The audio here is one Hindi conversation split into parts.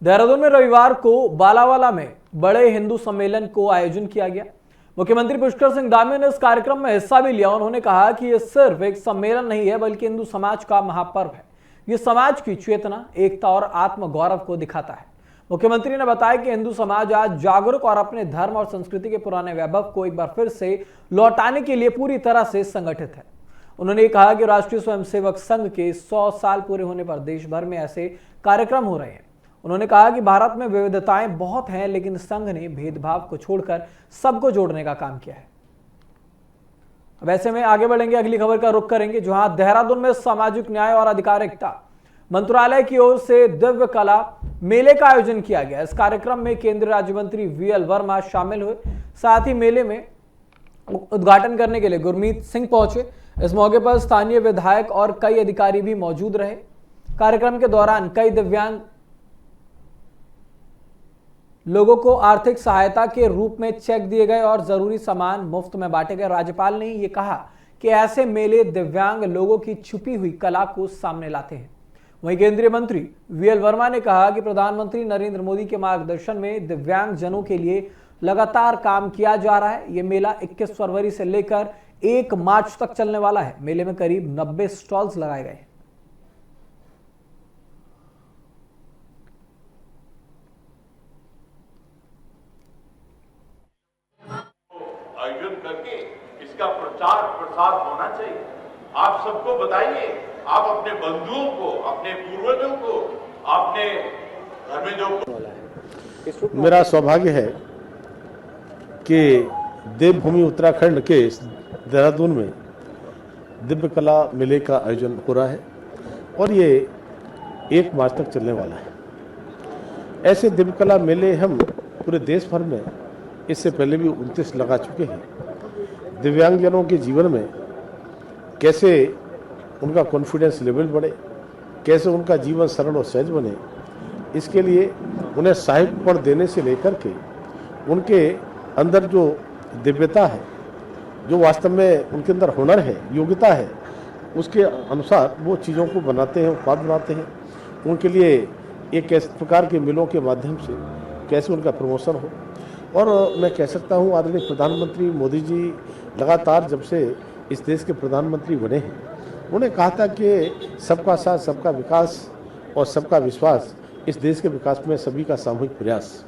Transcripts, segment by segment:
देहरादून में रविवार को बालावाला में बड़े हिंदू सम्मेलन को आयोजन किया गया। मुख्यमंत्री पुष्कर सिंह धामी ने इस कार्यक्रम में हिस्सा भी लिया। उन्होंने कहा कि यह सिर्फ एक सम्मेलन नहीं है बल्कि हिंदू समाज का महापर्व है। यह समाज की चेतना, एकता और आत्मगौरव को दिखाता है। मुख्यमंत्री ने बताया कि हिंदू समाज आज जागरूक और अपने धर्म और संस्कृति के पुराने वैभव को एक बार फिर से लौटाने के लिए पूरी तरह से संगठित है। उन्होंने कहा कि राष्ट्रीय स्वयंसेवक संघ के 100 साल पूरे होने पर देश भर में ऐसे कार्यक्रम हो रहे हैं। उन्होंने कहा कि भारत में विविधताएं बहुत हैं, लेकिन संघ ने भेदभाव को छोड़कर सबको जोड़ने का काम किया है। अब ऐसे में आगे बढ़ेंगे, अगली खबर का रुख करेंगे, जहां देहरादून में सामाजिक न्याय और अधिकारिता मंत्रालय की ओर से दिव्य कला मेले का आयोजन किया गया। इस कार्यक्रम में केंद्रीय राज्य मंत्री वीएल वर्मा शामिल हुए। साथ ही मेले में उद्घाटन करने के लिए गुरमीत सिंह पहुंचे। इस मौके पर स्थानीय विधायक और कई अधिकारी भी मौजूद रहे। कार्यक्रम के दौरान कई दिव्यांग लोगों को आर्थिक सहायता के रूप में चेक दिए गए और जरूरी सामान मुफ्त में बांटे गए। राज्यपाल ने यह कहा कि ऐसे मेले दिव्यांग लोगों की छुपी हुई कला को सामने लाते हैं। वहीं केंद्रीय मंत्री वीएल वर्मा ने कहा कि प्रधानमंत्री नरेंद्र मोदी के मार्गदर्शन में दिव्यांग जनों के लिए लगातार काम किया जा रहा है। यह मेला 21 फरवरी से लेकर 1 मार्च तक चलने वाला है। मेले में करीब 90 स्टॉल्स लगाए गए हैं। आयोजन करके इसका प्रचार प्रसार होना चाहिए। आप सबको बताइए, आप अपने बंधुओं को, अपने पूर्वजों को, अपने घर में जो मेरा सौभाग्य है कि देवभूमि उत्तराखंड के देहरादून में दिव्य कला मेले का आयोजन हो रहा है और ये 1 मार्च तक चलने वाला है। ऐसे दिव्य कला मेले हम पूरे देश भर में इससे पहले भी 29 लगा चुके हैं। दिव्यांगजनों के जीवन में कैसे उनका कॉन्फिडेंस लेवल बढ़े, कैसे उनका जीवन सरल और सहज बने, इसके लिए उन्हें साहित्यपढ़ देने से लेकर के उनके अंदर जो दिव्यता है, जो वास्तव में उनके अंदर हुनर है, योग्यता है, उसके अनुसार वो चीज़ों को बनाते हैं, उत्पाद बनाते हैं। उनके लिए एक इस प्रकार के मेलों के माध्यम से कैसे उनका प्रमोशन हो। और मैं कह सकता हूँ आदरणीय प्रधानमंत्री मोदी जी लगातार जब से इस देश के प्रधानमंत्री बने हैं, उन्होंने कहा था कि सबका साथ, सबका विकास और सबका विश्वास इस देश के विकास में सभी का सामूहिक प्रयास।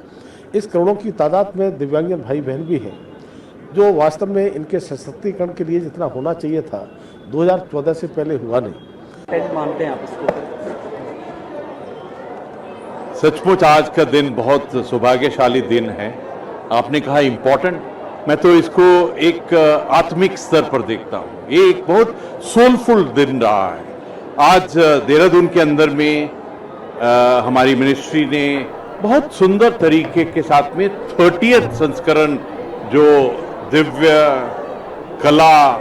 इस करोड़ों की तादाद में दिव्यांगजन भाई बहन भी हैं जो वास्तव में इनके सशक्तिकरण के लिए जितना होना चाहिए था 2014 से पहले हुआ नहीं। मानते हैं आप इसको? सचमुच आज का दिन बहुत सौभाग्यशाली दिन है। आपने कहा इम्पोर्टेंट, मैं तो इसको एक आत्मिक स्तर पर देखता हूँ। ये एक बहुत सोलफुल दिन रहा है। आज देहरादून के अंदर में हमारी मिनिस्ट्री ने बहुत सुंदर तरीके के साथ में 30th संस्करण जो दिव्य कला।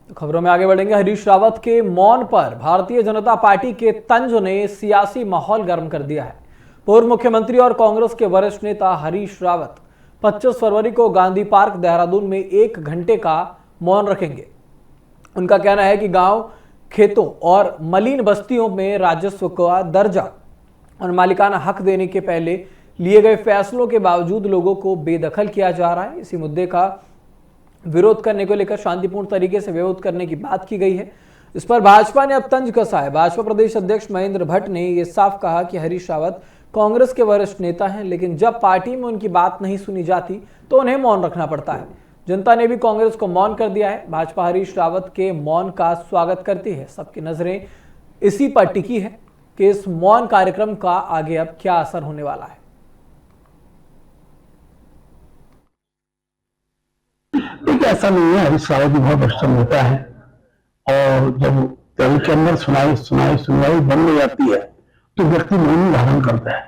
खबरों में आगे बढ़ेंगे। हरीश रावत के मौन पर भारतीय जनता पार्टी के तंज ने सियासी माहौल गर्म कर दिया है। पूर्व मुख्यमंत्री और कांग्रेस के वरिष्ठ नेता हरीश रावत 25 फरवरी को गांधी पार्क देहरादून में 1 घंटे का मौन रखेंगे। उनका कहना है कि गांव, खेतों और मलिन बस्तियों में राजस्व का दर्जा और मालिकाना हक देने के पहले लिए गए फैसलों के बावजूद लोगों को बेदखल किया जा रहा है। इसी मुद्दे का विरोध करने को लेकर शांतिपूर्ण तरीके से विरोध करने की बात की गई है। इस पर भाजपा ने अब तंज कसा है। भाजपा प्रदेश अध्यक्ष महेंद्र भट्ट ने यह साफ कहा कि हरीश रावत कांग्रेस के वरिष्ठ नेता हैं, लेकिन जब पार्टी में उनकी बात नहीं सुनी जाती तो उन्हें मौन रखना पड़ता है। जनता ने भी कांग्रेस को मौन कर दिया है। भाजपा हरीश रावत के मौन का स्वागत करती है। सबकी नजरें इसी पर टिकी है कि इस मौन कार्यक्रम का आगे अब क्या असर होने वाला है। ऐसा नहीं है, हरीश रावत भी बहुत अच्छा नेता है और जब दिल के अंदर सुनाई बंद हो जाती है तो व्यक्ति मौन धारण करता है।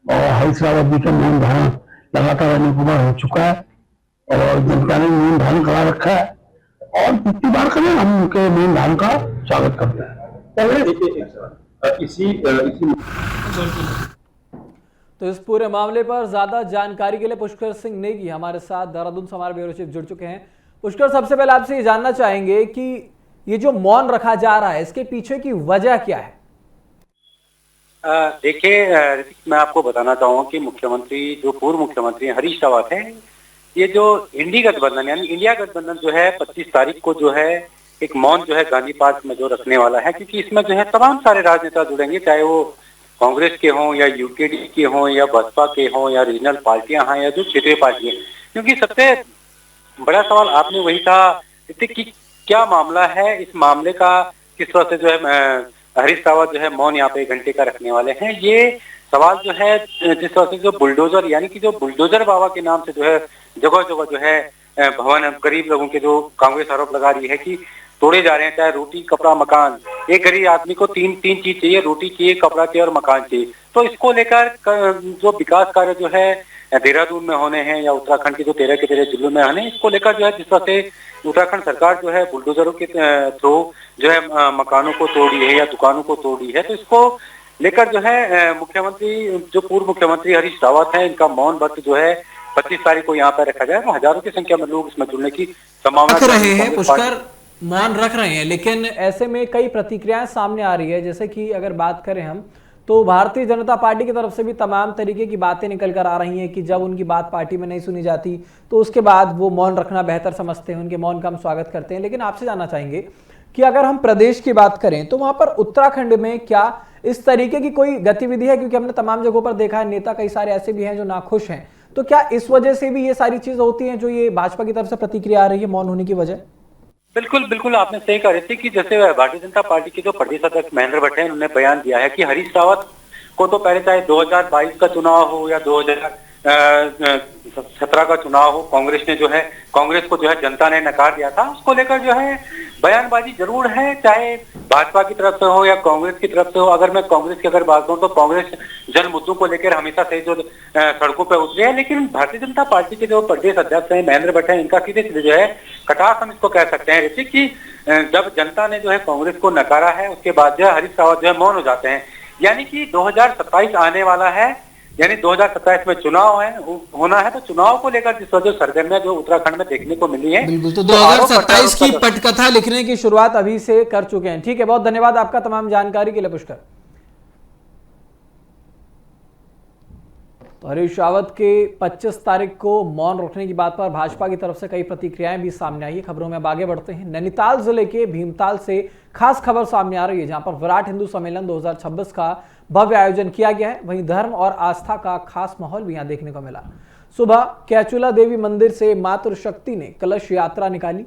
और हरीश रावत जी का मौन धारण लगातार अनेक बार हो चुका है और जनता ने मौन धारण करा रखा है और कितनी बार करें हम उनके मौन धारण का स्वागत करते हैं। तो इस पूरे मामले पर ज्यादा जानकारी के लिए पुष्कर सिंह नेगी हमारे साथ देहरादून से हमारे ब्यूरो चीफ जुड़ चुके हैं। पुष्कर, सबसे पहले आपसे ये जानना चाहेंगे कि ये जो मौन रखा जा रहा है इसके पीछे की वजह क्या है? देखिए मैं आपको बताना चाहूँगा कि मुख्यमंत्री जो पूर्व मुख्यमंत्री हरीश रावत हैं, ये जो इंडी गठबंधन यानी इंडिया गठबंधन जो है 25 तारीख को जो है एक मौन जो है गांधी पार्क में जो रखने वाला है, क्योंकि इसमें जो है तमाम सारे राजनेता जुड़ेंगे, चाहे वो कांग्रेस के हों या यूकेडी के हों या बसपा के हों या रीजनल पार्टियां हैं या जो क्षेत्रीय पार्टियां। क्योंकि सबसे बड़ा सवाल आपने वही कहा कि क्या मामला है, इस मामले का किस तरह से जो है हरीश रावत जो है मौन यहाँ पे 1 घंटे का रखने वाले हैं। ये सवाल जो है जिस तरह से जो बुलडोजर यानी कि जो बुलडोजर बाबा के नाम से जो है जगह जगह जो है भवन गरीब लोगों के जो कांग्रेस आरोप लगा रही है कि तोड़े जा रहे हैं, चाहे रोटी कपड़ा मकान। एक गरीब आदमी को तीन चीज चाहिए, रोटी चाहिए, कपड़ा चाहिए और मकान चाहिए। तो इसको लेकर जो विकास कार्य जो है देहरादून में होने हैं या उत्तराखंड के जो 13 के 13 जिलों में होने, इसको लेकर जो है जिस तरह से उत्तराखंड सरकार जो है बुलडोजरों के थ्रू जो है मकानों को तोड़ी है या दुकानों को तोड़ी है, तो इसको लेकर जो है मुख्यमंत्री जो पूर्व मुख्यमंत्री हरीश रावत है, इनका मौन व्रत जो है 25 तारीख को यहाँ पर रखा जाएगा। हजारों की संख्या में लोग इसमें जुड़ने की संभावना रहे हैं। पुष्कर मौन रख रहे हैं, लेकिन ऐसे में कई प्रतिक्रियाएं सामने आ रही है। जैसे कि अगर बात करें हम तो भारतीय जनता पार्टी की तरफ से भी तमाम तरीके की बातें निकल कर आ रही हैं कि जब उनकी बात पार्टी में नहीं सुनी जाती तो उसके बाद वो मौन रखना बेहतर समझते हैं, उनके मौन का हम स्वागत करते हैं। लेकिन आपसे जानना चाहेंगे कि अगर हम प्रदेश की बात करें तो वहां पर उत्तराखंड में क्या इस तरीके की कोई गतिविधि है? क्योंकि हमने तमाम जगहों पर देखा है नेता कई सारे ऐसे भी हैं जो नाखुश हैं, तो क्या इस वजह से भी ये सारी चीज होती हैं जो ये भाजपा की तरफ से प्रतिक्रिया आ रही है मौन होने की वजह? बिल्कुल आपने सही कहा थी कि जैसे भारतीय जनता पार्टी के जो प्रदेश अध्यक्ष महेंद्र भट्ट हैं, उन्होंने बयान दिया है कि हरीश रावत को तो पहले चाहे 2022 का चुनाव हो या 2017 का चुनाव हो, कांग्रेस को जो है जनता ने नकार दिया था। उसको लेकर जो है बयानबाजी जरूर है, चाहे भाजपा की तरफ से हो या कांग्रेस की तरफ से हो। अगर मैं कांग्रेस की अगर बात करूं तो कांग्रेस जन मुद्दों को लेकर हमेशा से जो सड़कों पर उतरे है, लेकिन भारतीय जनता पार्टी के जो प्रदेश अध्यक्ष हैं महेंद्र भट्ट हैं, इनका सीधे सीधे जो है कटाक्ष हम इसको कह सकते हैं ऋतिक कि जब जनता ने जो है कांग्रेस को नकारा है, उसके बाद जो है हरीश रावत जो है मौन हो जाते हैं। यानी कि 2027 आने वाला है, यानी 2027 में चुनाव होना है, तो चुनाव को लेकर जिस वजह सरगर्मियां जो उत्तराखंड में देखने को मिली है, बिल्कुल। तो 2027 की पटकथा लिखने की शुरुआत अभी से कर चुके हैं। ठीक है, बहुत धन्यवाद आपका तमाम जानकारी के लिए पुष्कर। तो हरीश रावत के 25 तारीख को मौन रखने की बात पर भाजपा की तरफ से कई प्रतिक्रियाएं भी सामने आई है। खबरों में अब आगे बढ़ते हैं। नैनीताल जिले के भीमताल से खास खबर सामने आ रही है, जहां पर विराट हिंदू सम्मेलन 2026 का भव्य आयोजन किया गया है। वहीं धर्म और आस्था का खास माहौल भी यहां देखने को मिला। सुबह कैचुला देवी मंदिर से मातृशक्ति ने कलश यात्रा निकाली।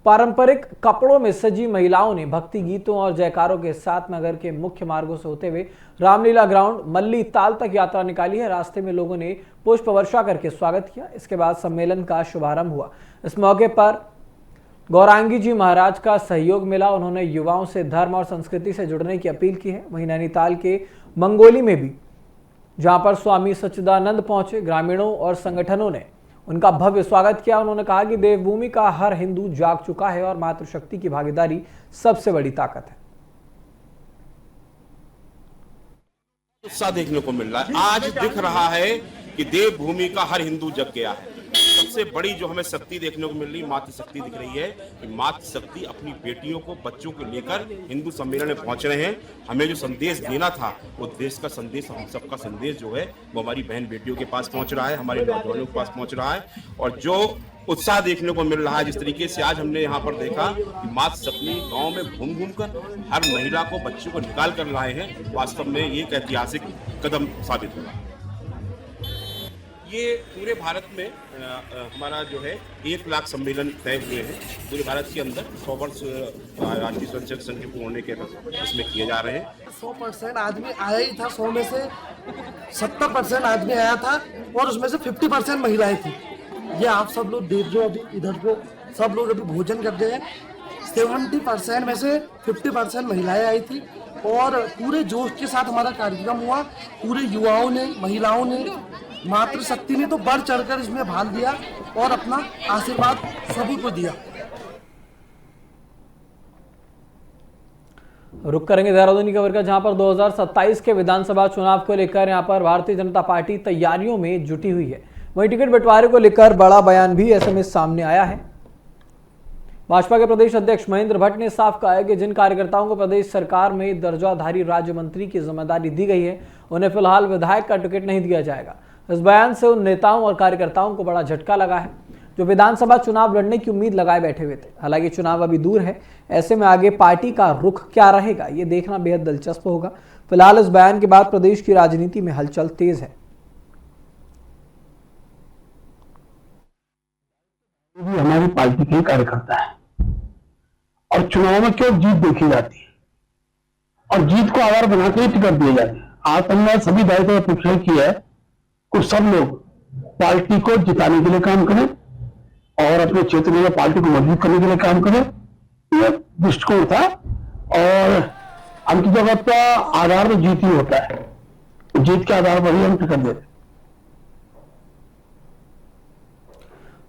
पारंपरिक कपड़ों में सजी महिलाओं ने भक्ति गीतों और जयकारों के साथ नगर के मुख्य मार्गों से होते हुए रामलीला ग्राउंड मल्ली ताल तक यात्रा निकाली है। रास्ते में लोगों ने पुष्प वर्षा करके स्वागत किया। इसके बाद सम्मेलन का शुभारंभ हुआ। इस मौके पर गौरांगी जी महाराज का सहयोग मिला। उन्होंने युवाओं से धर्म और संस्कृति से जुड़ने की अपील की है। वहीं नैनीताल के मंगोली में भी, जहां पर स्वामी सच्चिदानंद पहुंचे, ग्रामीणों और संगठनों ने उनका भव्य स्वागत किया। उन्होंने कहा कि देवभूमि का हर हिंदू जाग चुका है और मातृशक्ति की भागीदारी सबसे बड़ी ताकत है। उत्साह देखने को मिल रहा है। आज दिख रहा है कि देवभूमि का हर हिंदू जग गया है। सबसे बड़ी जो हमें शक्ति देखने को मिल रही, मातृशक्ति दिख रही है कि मातृशक्ति अपनी बेटियों को, बच्चों को लेकर हिंदू सम्मेलन में पहुंच रहे हैं। हमें जो संदेश देना था, वो देश का संदेश, हम सबका संदेश जो है वो हमारी बहन बेटियों के पास पहुंच रहा है, हमारे नौजवानों के पास पहुंच रहा है। और जो उत्साह देखने को मिल रहा है, जिस तरीके से आज हमने यहाँ पर देखा कि मातृशक्ति गाँव में घूम घूम कर हर महिला को, बच्चों को निकाल कर लाए हैं, वास्तव में ये एक ऐतिहासिक कदम साबित हुआ। ये पूरे भारत में हमारा जो है 1 लाख सम्मेलन तय हुए हैं। पूरे भारत के अंदर 100 वर्ष राष्ट्रीय स्वयंसेवक संघ के पूर्ण के इसमें किए जा रहे हैं। 100% आदमी आया ही था। 100 में से 70% आदमी आया था और उसमें से 50% महिलाएं थी। ये आप सब लोग देख जो अभी इधर को सब लोग अभी भोजन कर रहे हैं। 70% में से 50% महिलाएं आई थी और पूरे जोश के साथ हमारा कार्यक्रम हुआ। पूरे युवाओं ने, महिलाओं ने, मातृशक्ति ने तो बढ़ चढ़कर इसमें भाग लिया और अपना आशीर्वाद सभी को दिया। रुक करेंगे देहरादून की खबर का, जहां पर 2027 के विधानसभा चुनाव को लेकर यहां पर भारतीय जनता पार्टी तैयारियों में जुटी हुई है। वहीं टिकट बंटवारे को लेकर बड़ा बयान भी ऐसे में सामने आया है। भाजपा के प्रदेश अध्यक्ष महेंद्र भट्ट ने साफ कहा है कि जिन कार्यकर्ताओं को प्रदेश सरकार में दर्जाधारी राज्य मंत्री की जिम्मेदारी दी गई है, उन्हें फिलहाल विधायक का टिकट नहीं दिया जाएगा। इस बयान से उन नेताओं और कार्यकर्ताओं को बड़ा झटका लगा है जो विधानसभा चुनाव लड़ने की उम्मीद लगाए बैठे हुए थे। हालांकि चुनाव अभी दूर है, ऐसे में आगे पार्टी का रुख क्या रहेगा ये देखना बेहद दिलचस्प होगा। फिलहाल इस बयान के बाद प्रदेश की राजनीति में हलचल तेज है। भी हमारी पार्टी के कार्यकर्ता है और चुनाव में क्यों जीत देखी जाती है और जीत को आधार बनाकर ही टिकट दिए जाते हैं। आज हमने सभी दायित्व पूछा कि है कुछ सब लोग पार्टी को जिताने के लिए काम करें और अपने क्षेत्र में पार्टी को मजबूत करने के लिए काम करें, ये दृष्टिकोण था। और अंत जगत का आधार तो जीत ही होता है, जीत के आधार पर ही हम टिकट देते।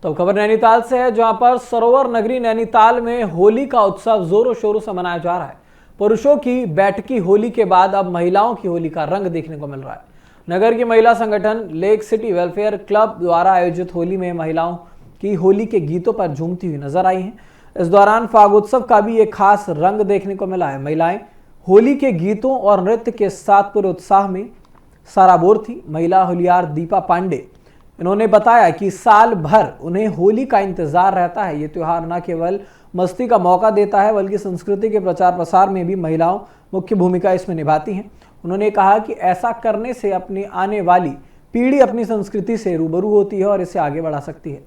तो खबर नैनीताल से है, जहां पर सरोवर नगरी नैनीताल में होली का उत्सव जोरों शोरों से मनाया जा रहा है। पुरुषों की बैठकी होली के बाद अब महिलाओं की होली का रंग देखने को मिल रहा है। नगर की महिला संगठन लेक सिटी वेलफेयर क्लब द्वारा आयोजित होली में महिलाओं की होली के गीतों पर झूमती हुई नजर आई हैं। इस दौरान फागोत्सव का भी एक खास रंग देखने को मिला है। महिलाएं होली के गीतों और नृत्य के साथ पूरे उत्साह में सराबोर थी। महिला होलियार दीपा पांडे, इन्होंने बताया कि साल भर उन्हें होली का इंतजार रहता है। ये त्योहार न केवल मस्ती का मौका देता है बल्कि संस्कृति के प्रचार प्रसार में भी महिलाओं मुख्य भूमिका इसमें निभाती हैं। उन्होंने कहा कि ऐसा करने से अपनी आने वाली पीढ़ी अपनी संस्कृति से रूबरू होती है और इसे आगे बढ़ा सकती है।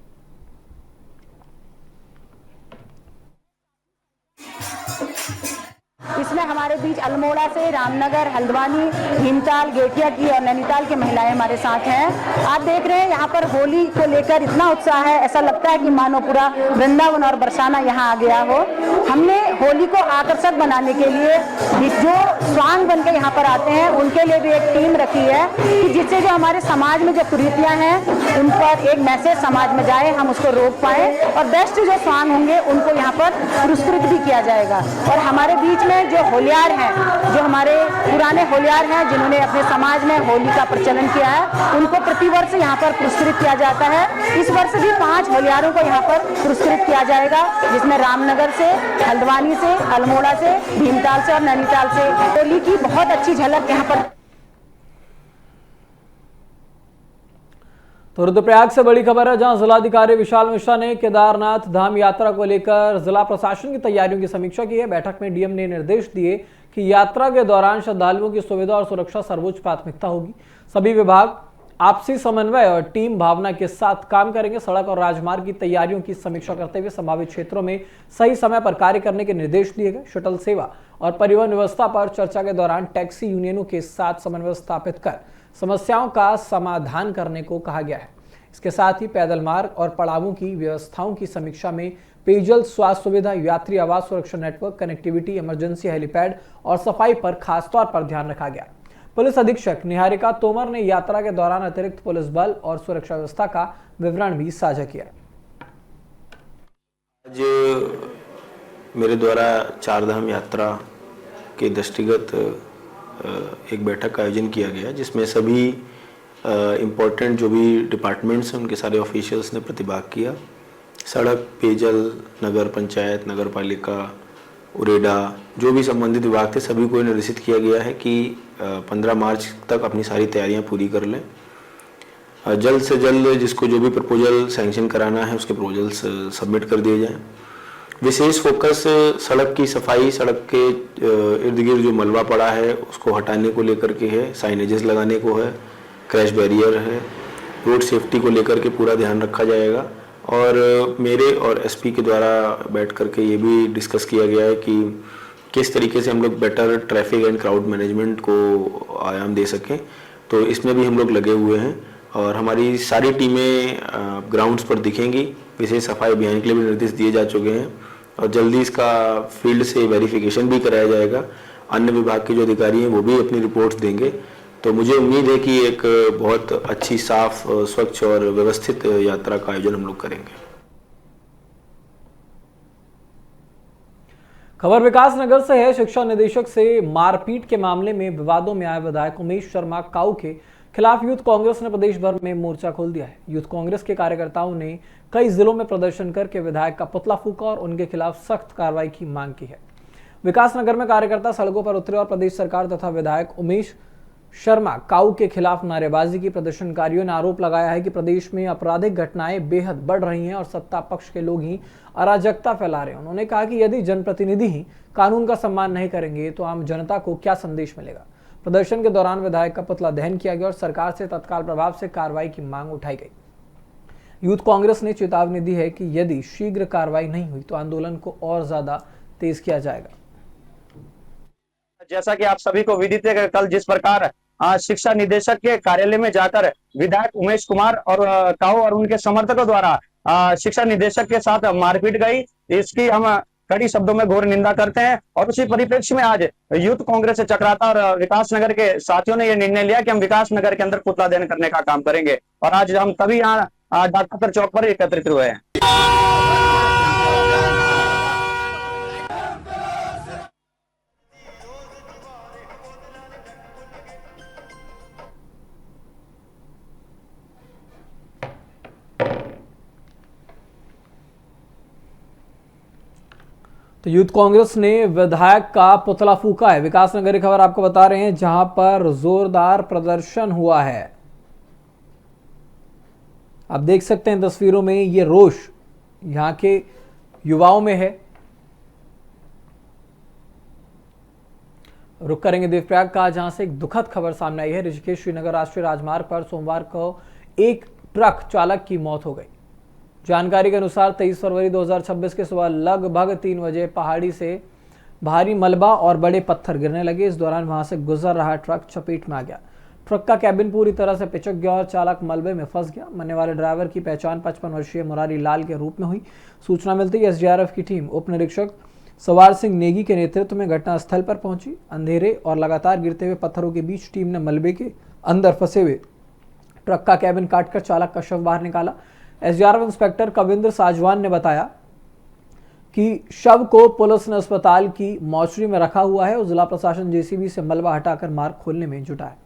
इसमें हमारे बीच अल्मोड़ा से, रामनगर, हल्द्वानी, भीमताल, गेटिया की और नैनीताल की महिलाएं हमारे साथ हैं। आप देख रहे हैं यहाँ पर होली को लेकर इतना उत्साह है, ऐसा लगता है कि मानो पूरा वृंदावन और बरसाना यहाँ आ गया हो। हमने होली को आकर्षक बनाने के लिए जो स्वांग बन के यहाँ पर आते हैं उनके लिए भी एक टीम रखी है कि जिससे जो हमारे समाज में जो कुरीतियाँ हैं उन पर एक मैसेज समाज में जाए, हम उसको रोक पाए और बेस्ट जो स्वांग होंगे उनको यहाँ पर पुरस्कृत भी किया जाएगा। और हमारे बीच में जो होलियार हैं, जो हमारे पुराने होलियार हैं जिन्होंने अपने समाज में होली का प्रचलन किया है, उनको प्रतिवर्ष यहाँ पर पुरस्कृत किया जाता है। इस वर्ष भी 5 होलियारों को यहाँ पर पुरस्कृत किया जाएगा, जिसमें रामनगर से, हल्द्वानी से, अल्मोड़ा से, भीमताल से और नैनीताल से। होली की बहुत अच्छी झलक यहाँ पर। तो रुद्रप्रयाग से बड़ी खबर है, जहां जिलाधिकारी विशाल मिश्रा ने केदारनाथ धाम यात्रा को लेकर जिला प्रशासन की तैयारियों की समीक्षा की है। बैठक में डीएम ने निर्देश दिए कि यात्रा के दौरान श्रद्धालुओं की सुविधा और सुरक्षा सर्वोच्च प्राथमिकता होगी। सभी विभाग आपसी समन्वय और टीम भावना के साथ काम करेंगे। सड़क और राजमार्ग की तैयारियों की समीक्षा करते हुए संभावित क्षेत्रों में सही समय पर कार्य करने के निर्देश दिए गए। शटल सेवा और परिवहन व्यवस्था पर चर्चा के दौरान टैक्सी यूनियनों के साथ समन्वय स्थापित कर समस्याओं का समाधान करने को कहा गया है। इसके साथ ही पैदल मार्ग और पड़ावों की व्यवस्थाओं की समीक्षा में पेयजल, स्वास्थ्य सुविधा, यात्री आवास सुरक्षा नेटवर्क, कनेक्टिविटी, इमरजेंसी हेलीपैड और सफाई पर खासतौर पर ध्यान रखा गया। पुलिस अधीक्षक निहारिका तोमर ने यात्रा के दौरान अतिरिक्त पुलिस बल और सुरक्षा व्यवस्था का विवरण भी साझा किया। आज मेरे द्वारा चारधाम यात्रा के दृष्टिगत एक बैठक का आयोजन किया गया, जिसमें सभी इम्पोर्टेंट जो भी डिपार्टमेंट्स हैं उनके सारे ऑफिशियल्स ने प्रतिभाग किया। सड़क, पेयजल, नगर पंचायत, नगर पालिका, उरेडा, जो भी संबंधित विभाग थे सभी को निर्देशित किया गया है कि 15 मार्च तक अपनी सारी तैयारियां पूरी कर लें। जल्द से जल्द जिसको जो भी प्रपोजल सैंक्शन कराना है उसके प्रपोजल्स सबमिट कर दिए जाएं। विशेष फोकस सड़क की सफाई, सड़क के इर्द गिर्द जो मलबा पड़ा है उसको हटाने को लेकर के है, साइनेजेस लगाने को है, क्रैश बैरियर है, रोड सेफ्टी को लेकर के पूरा ध्यान रखा जाएगा। और मेरे और एसपी के द्वारा बैठ करके ये भी डिस्कस किया गया है कि किस तरीके से हम लोग better traffic and crowd management को आयाम दे सकें। तो इसमें भी हम लोग लगे हुए हैं और हमारी सारी टीमें ग्राउंड्स पर दिखेंगी। विशेष सफाई अभियान के लिए भी निर्देश दिए जा चुके हैं और जल्दी इसका फील्ड से वेरिफिकेशन भी कराया जाएगा। अन्य विभाग के जो अधिकारी हैं वो भी अपनी रिपोर्ट्स देंगे। तो मुझे उम्मीद है कि एक बहुत अच्छी, साफ, स्वच्छ और व्यवस्थित यात्रा का आयोजन हम लोग करेंगे। खबर विकास नगर से है। शिक्षा निदेशक से मारपीट के मामले में विवादों में आए विधायक उमेश शर्मा काऊ के खिलाफ यूथ कांग्रेस ने प्रदेश भर में मोर्चा खोल दिया है। यूथ कांग्रेस के कार्यकर्ताओं ने कई जिलों में प्रदर्शन करके विधायक का पुतला फूका और उनके खिलाफ सख्त कार्रवाई की मांग की है। विकासनगर में कार्यकर्ता सड़कों पर उतरे और प्रदेश सरकार तथा विधायक उमेश शर्मा काऊ के खिलाफ नारेबाजी की। प्रदर्शनकारियों ने आरोप लगाया है कि प्रदेश में आपराधिक घटनाएं बेहद बढ़ रही हैं और सत्ता पक्ष के लोग ही अराजकता फैला रहे हैं। उन्होंने कहा कि यदि जनप्रतिनिधि ही कानून का सम्मान नहीं करेंगे तो आम जनता को क्या संदेश मिलेगा। प्रदर्शन के दौरान विधायक का पुतला दहन किया गया और सरकार से तत्काल प्रभाव से कार्रवाई की मांग उठाई गई। यूथ कांग्रेस ने चेतावनी दी है कि यदि शीघ्र कार्रवाई नहीं हुई तो आंदोलन को और ज्यादा तेज किया जाएगा। जैसा कि आप सभी को विदित है, कल जिस प्रकार शिक्षा निदेशक के कार्यालय में जाकर विधायक उमेश कुमार और काऊ और उनके समर्थकों द्वारा शिक्षा निदेशक के साथ मारपीट गई, इसकी हम कड़ी शब्दों में घोर निंदा करते हैं। और उसी परिप्रेक्ष्य में आज यूथ कांग्रेस से चक्राता और विकासनगर के साथियों ने यह निर्णय लिया कि हम विकासनगर के अंदर पुतला दहन करने का काम करेंगे और आज हम तभी यहाँ डॉक्टर चौक पर एकत्रित हुए हैं। तो यूथ कांग्रेस ने विधायक का पुतला फूका है। विकासनगर की खबर आपको बता रहे हैं, जहां पर जोरदार प्रदर्शन हुआ है। आप देख सकते हैं तस्वीरों में ये रोष यहां के युवाओं में है। रुक करेंगे देवप्रयाग का, जहां से एक दुखद खबर सामने आई है। ऋषिकेश श्रीनगर राष्ट्रीय राजमार्ग पर सोमवार को एक ट्रक चालक की मौत हो गई। जानकारी के अनुसार 23 फरवरी 2026 के सुबह लगभग 3 बजे पहाड़ी से भारी मलबा और बड़े पत्थर गिरने लगे। इस दौरान वहां से गुजर रहा ट्रक चपेट में आ गया। ट्रक का कैबिन पूरी तरह से पिचक गया और चालक मलबे में फंस गया। मरने वाले ड्राइवर की पहचान 55 वर्षीय मुरारी लाल के रूप में हुई। सूचना मिलते ही एसडीआरएफ की टीम उप निरीक्षक सवार सिंह नेगी के नेतृत्व में घटनास्थल पर पहुंची। अंधेरे और लगातार गिरते हुए पत्थरों के बीच टीम ने मलबे के अंदर फंसे हुए ट्रक का कैबिन काटकर चालक का शव बाहर निकाला। एसडीआरएफ इंस्पेक्टर कविंद्र साजवान ने बताया कि शव को पुलिस ने अस्पताल की मॉर्चरी में रखा हुआ है और जिला प्रशासन जेसीबी से मलबा हटाकर मार्ग खोलने में जुटा है।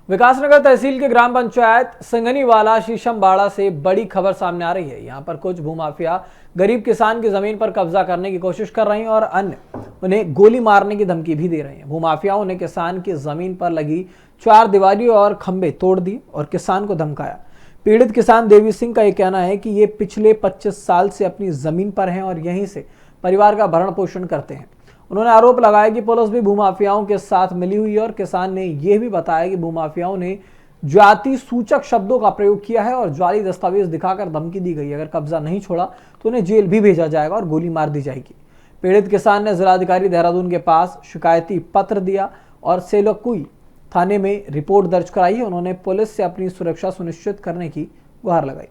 विकासनगर तहसील के ग्राम पंचायत सिंगनीवाला शीशमबाड़ा से बड़ी खबर सामने आ रही है। यहां पर कुछ भूमाफिया गरीब किसान की जमीन पर कब्जा करने की कोशिश कर रहे हैं और अन्य उन्हें गोली मारने की धमकी भी दे रहे हैं। भूमाफियाओं ने किसान की जमीन पर लगी 4 दीवारी और खंभे तोड़ दिए और किसान को धमकाया। पीड़ित किसान देवी सिंह का यह कहना है कि ये पिछले 25 साल से अपनी जमीन पर हैं और यहीं से परिवार का भरण पोषण करते हैं। उन्होंने आरोप लगाया कि पुलिस भी भूमाफियाओं के साथ मिली हुई है और किसान ने यह भी बताया कि भूमाफियाओं ने जाति सूचक शब्दों का प्रयोग किया है और जाली दस्तावेज दिखाकर धमकी दी गई। अगर कब्जा नहीं छोड़ा तो उन्हें जेल भी भेजा जाएगा और गोली मार दी जाएगी। पीड़ित किसान ने जिलाधिकारी देहरादून के पास शिकायती पत्र दिया और सेलकुई थाने में रिपोर्ट दर्ज कराई है। उन्होंने पुलिस से अपनी सुरक्षा सुनिश्चित करने की गुहार लगाई।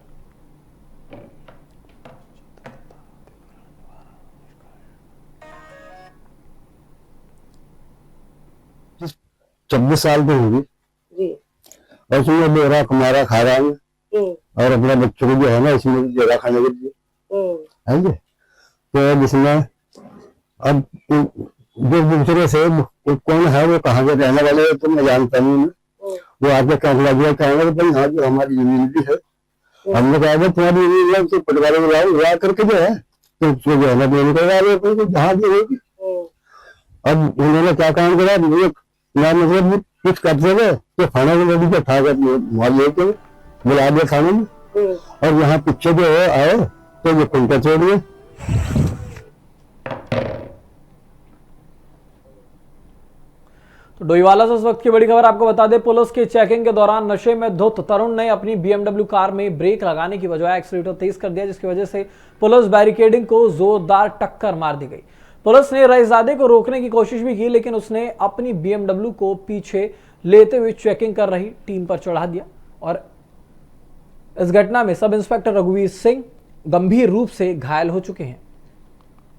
26 साल की होगी और उसमें मेरा कमारा खा रहा हूँ और अपने बच्चों को जो है ना इसमें जगह खाने के लिए है जी। तो जिसमें अब जो दूसरे से कौन है वो कहाँ के रहने वाले तो मैं जानता नहीं। वो आके कहने लगा कहेंगे भाई हाँ जो हमारी जमीन भी है। हमने कहा तुम्हारी जमीन है तो पटवारी बुला करके जो है तो उसको जो है ना बेल करवा रहे जहाँ भी होगी। अब उन्होंने क्या काम करा मतलब कुछ करते थे तो खाना को नदी उठा कर माल लेके बुला दिया खाने में और यहाँ पीछे जो है आए तो ये कुंटा छोड़ दिए। तो डोईवाला से इस वक्त की बड़ी खबर आपको बता दें, पुलिस की चेकिंग के दौरान नशे में धुत तरुण ने अपनी BMW कार में ब्रेक लगाने की बजाय एक्सीलेटर तेज कर दिया, जिसकी वजह से पुलिस बैरिकेडिंग को जोरदार टक्कर मार दी गई। पुलिस ने रईसजादे को रोकने की कोशिश भी की लेकिन उसने अपनी BMW को पीछे लेते हुए चेकिंग कर रही टीम पर चढ़ा दिया और इस घटना में सब इंस्पेक्टर रघुवीर सिंह गंभीर रूप से घायल हो चुके हैं।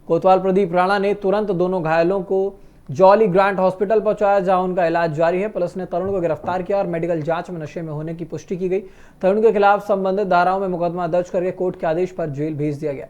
कोतवाल प्रदीप राणा ने तुरंत दोनों घायलों को जॉली ग्रांट हॉस्पिटल पहुंचाया, जहां उनका इलाज जारी है। पुलिस ने तरुण को गिरफ्तार किया और मेडिकल जांच में नशे में होने की पुष्टि की गई। तरुण के खिलाफ संबंधित धाराओं में मुकदमा दर्ज करके कोर्ट के आदेश पर जेल भेज दिया गया।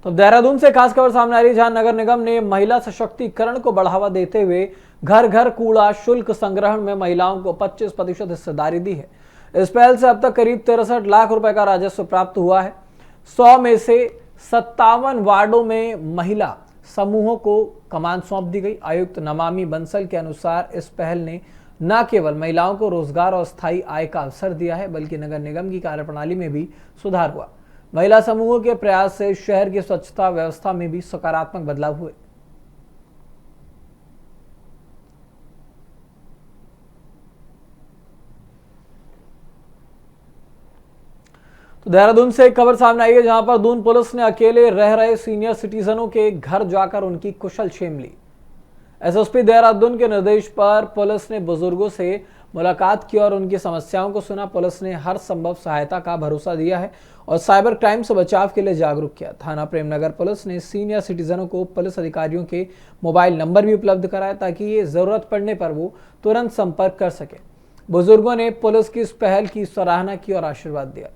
तो देहरादून से खास खबर सामने आ रही है, जहां नगर निगम ने महिला सशक्तिकरण को बढ़ावा देते हुए घर घर कूड़ा शुल्क संग्रहण में महिलाओं को 25% हिस्सेदारी दी है। इस पहल से अब तक करीब 63 लाख रुपए का राजस्व प्राप्त हुआ है। 100 में से 57 वार्डों में महिला समूहों को कमान सौंप दी गई। आयुक्त नमामि बंसल के अनुसार इस पहल ने न केवल महिलाओं को रोजगार और स्थायी आय का अवसर दिया है, बल्कि नगर निगम की कार्यप्रणाली में भी सुधार हुआ। महिला समूहों के प्रयास से शहर की स्वच्छता व्यवस्था में भी सकारात्मक बदलाव हुए। तो देहरादून से एक खबर सामने आई है, जहां पर दून पुलिस ने अकेले रह रहे सीनियर सिटीजनों के घर जाकर उनकी कुशल क्षेम ली। एसएसपी देहरादून के निर्देश पर पुलिस ने बुजुर्गों से मुलाकात की और उनकी समस्याओं को सुना। पुलिस ने हर संभव सहायता का भरोसा दिया है और साइबर क्राइम से बचाव के लिए जागरूक किया। थाना प्रेमनगर पुलिस ने सीनियर सिटीजनों को पुलिस अधिकारियों के मोबाइल नंबर भी उपलब्ध कराया, ताकि ये जरूरत पड़ने पर वो तुरंत संपर्क कर सके। बुजुर्गों ने पुलिस की इस पहल की सराहना की और आशीर्वाद दिया।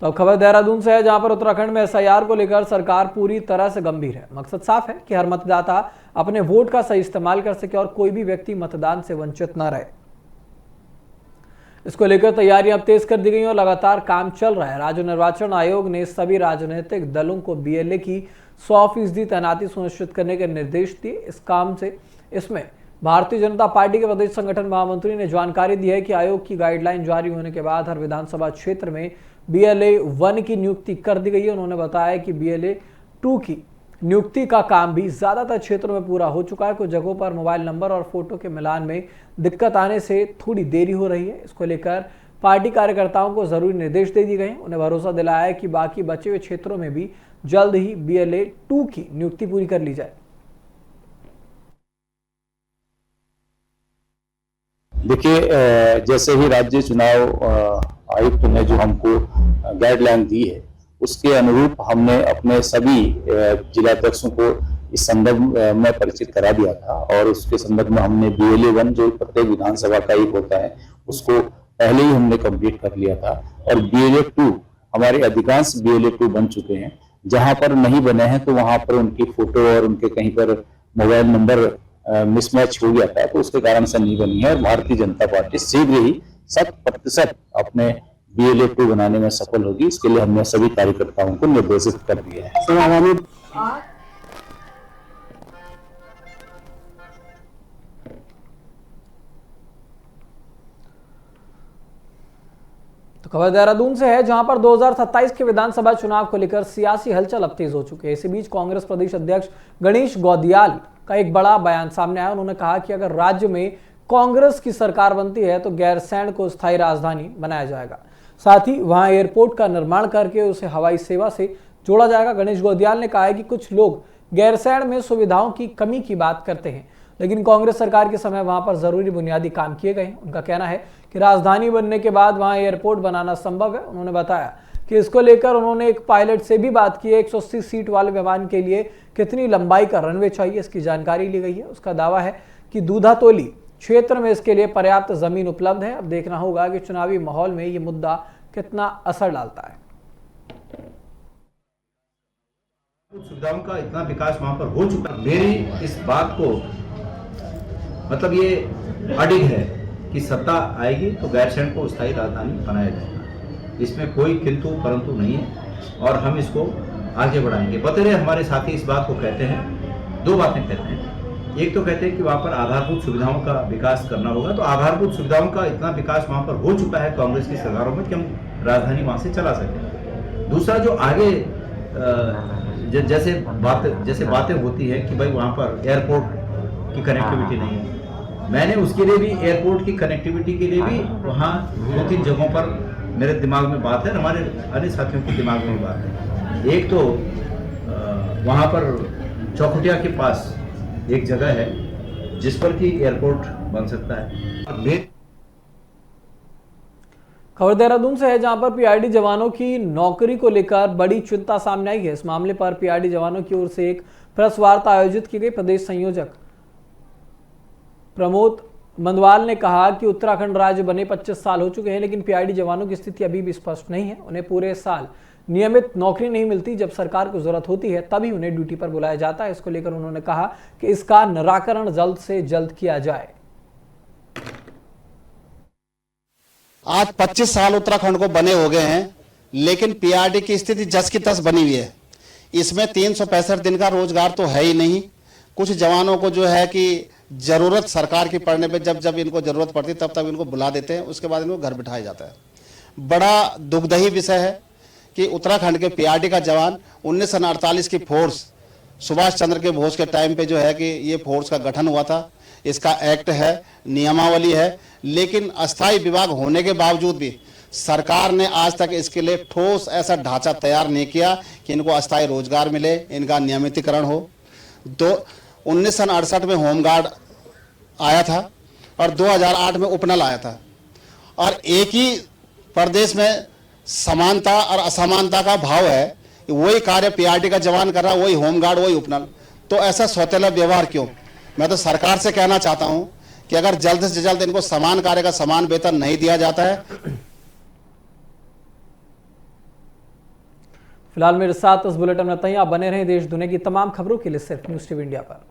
तो अब खबर देहरादून से है, जहां पर उत्तराखंड में एसआईआर को लेकर सरकार पूरी तरह से गंभीर है। मकसद साफ है कि हर मतदाता अपने वोट का सही इस्तेमाल कर सके और कोई भी व्यक्ति मतदान से वंचित न रहे। इसको लेकर तैयारियां अब तेज कर दी गई और लगातार काम चल रहा है। राज्य निर्वाचन आयोग ने सभी राजनीतिक दलों को बीएलए की 100% तैनाती सुनिश्चित करने के निर्देश दिए। इस काम से इसमें भारतीय जनता पार्टी के प्रदेश संगठन महामंत्री ने जानकारी दी है कि आयोग की गाइडलाइन जारी होने के बाद हर विधानसभा क्षेत्र में BLA 1 की नियुक्ति कर दी गई है। उन्होंने बताया कि BLA 2 की नियुक्ति का काम भी ज्यादातर क्षेत्रों में पूरा हो चुका है। कुछ जगहों पर मोबाइल नंबर और फोटो के मिलान में दिक्कत आने से थोड़ी देरी हो रही है। इसको लेकर पार्टी कार्यकर्ताओं को जरूरी निर्देश दे दिए गए हैं। उन्हें भरोसा दिलाया है कि बाकी बचे हुए क्षेत्रों में भी जल्द ही BLA 2 की नियुक्ति पूरी कर ली जाए। देखिए, जैसे ही राज्य चुनाव आयुक्त ने जो हमको गाइडलाइन दी है, उसके अनुरूप हमने अपने सभी जिलाध्यक्षों को इस संदर्भ में परिचित करा दिया था और उसके संदर्भ में हमने BLA 1 जो प्रत्येक विधानसभा का एक होता है, उसको पहले ही हमने कंप्लीट कर लिया था। और BLA 2 हमारे अधिकांश BLA 2 बन चुके हैं। जहां पर नहीं बने हैं तो वहां पर उनकी फोटो और उनके कहीं पर मोबाइल नंबर मिसमैच हो गया था, तो उसके कारण से नहीं बनी है। भारतीय जनता पार्टी शीघ्र ही 100% अपने BLA 2 बनाने में सफल होगी। इसके लिए हमने सभी कार्यकर्ताओं को निर्देशित कर दिया है। तो खबर देहरादून से है, जहां पर 2027 के विधानसभा चुनाव को लेकर सियासी हलचल अब तेज हो चुकी है। इसी बीच कांग्रेस प्रदेश अध्यक्ष गणेश गौदियाल का एक बड़ा बयान सामने आया। उन्होंने कहा कि अगर राज्य में कांग्रेस की सरकार बनती है तो गैरसैंण को स्थायी राजधानी बनाया जाएगा। साथ ही वहां एयरपोर्ट का निर्माण करके उसे हवाई सेवा से जोड़ा जाएगा। गणेश गौदियाल ने कहा है कि कुछ लोग गैरसैंण में सुविधाओं की कमी की बात करते हैं, लेकिन कांग्रेस सरकार के समय वहां पर जरूरी बुनियादी काम किए गए हैं। उनका कहना है कि राजधानी बनने के बाद वहां एयरपोर्ट बनाना संभव है। उन्होंने बताया कि इसको लेकर उन्होंने एक पायलट से भी बात की है। 180 सीट वाले विमान के लिए कितनी लंबाई का रनवे चाहिए, इसकी जानकारी ली गई है। उसका दावा है कि दूधातोली क्षेत्र में इसके लिए पर्याप्त जमीन उपलब्ध है। अब देखना होगा कि चुनावी माहौल में ये मुद्दा कितना असर डालता है। सुविधाओं का इतना विकास वहां पर हो चुका है। मेरी इस बात को मतलब ये अडिग है कि सत्ता आएगी तो गैरसैंण को स्थायी राजधानी बनाया जाएगा। इसमें कोई किंतु परंतु नहीं है और हम इसको आगे बढ़ाएंगे। बतेरे हमारे साथी इस बात को कहते हैं, दो बातें कहते हैं। एक तो कहते हैं कि वहाँ पर आधारभूत सुविधाओं का विकास करना होगा, तो आधारभूत सुविधाओं का इतना विकास वहाँ पर हो चुका है कांग्रेस की सरकारों में कि हम राजधानी वहाँ से चला सकें। दूसरा जो आगे जैसे बातें होती है कि भाई वहाँ पर एयरपोर्ट की कनेक्टिविटी नहीं है, मैंने उसके लिए भी एयरपोर्ट की कनेक्टिविटी के लिए भी वहाँ 2-3 जगहों पर मेरे दिमाग में बात है, हमारे अन्य साथियों के दिमाग में बात है। एक तो वहाँ पर चौखुटिया के पास एक जगह है जिस पर कि एयरपोर्ट बन सकता है। खबर देहरादून से है, जहां पर पीआरडी जवानों की नौकरी को लेकर बड़ी चिंता सामने आई है। इस मामले पर पीआरडी जवानों की ओर से एक प्रेस वार्ता आयोजित की गई। प्रदेश संयोजक प्रमोद मंदवाल ने कहा कि उत्तराखंड राज्य बने 25 साल हो चुके हैं, लेकिन पीआरडी जवानों की स्थिति अभी भी स्पष्ट नहीं है। उन्हें पूरे साल नियमित नौकरी नहीं मिलती। जब सरकार को जरूरत होती है तभी उन्हें ड्यूटी पर बुलाया जाता है। इसको लेकर उन्होंने कहा कि इसका निराकरण जल्द से जल्द किया जाए। आज 25 साल उत्तराखंड को बने हो गए हैं, लेकिन पीआरडी की स्थिति जस की तस बनी हुई है। इसमें 365 दिन का रोजगार तो है ही नहीं। कुछ जवानों को जो है कि जरूरत सरकार की पड़ने पे जब इनको जरूरत पड़ती तब तक इनको बुला देते हैं, उसके बाद इनको घर बिठाया जाता है। बड़ा दुखदायी विषय है कि उत्तराखंड के पीआरडी का जवान 1948 की फोर्स सुभाष चंद्र के बोस के टाइम पे जो है कि ये फोर्स का गठन हुआ था। इसका एक्ट है, नियमावली है, लेकिन अस्थायी विभाग होने के बावजूद भी सरकार ने आज तक इसके लिए ठोस ऐसा ढांचा तैयार नहीं किया कि इनको अस्थायी रोजगार मिले, इनका नियमितीकरण हो। 1968 में होमगार्ड आया था और 2008 में उपनल आया था, और एक ही प्रदेश में समानता और असमानता का भाव है। वही कार्य पीआरडी का जवान कर रहा, वही होमगार्ड, वही उपनल, तो ऐसा सौतेला व्यवहार क्यों? मैं तो सरकार से कहना चाहता हूं कि अगर जल्द से जल्द इनको समान कार्य का समान वेतन नहीं दिया जाता है। फिलहाल मेरे साथ इस बुलेटिन में इतना ही। आप बने रहें देश दुनिया की तमाम खबरों के लिए सिर्फ न्यूज़ टीवी इंडिया पर।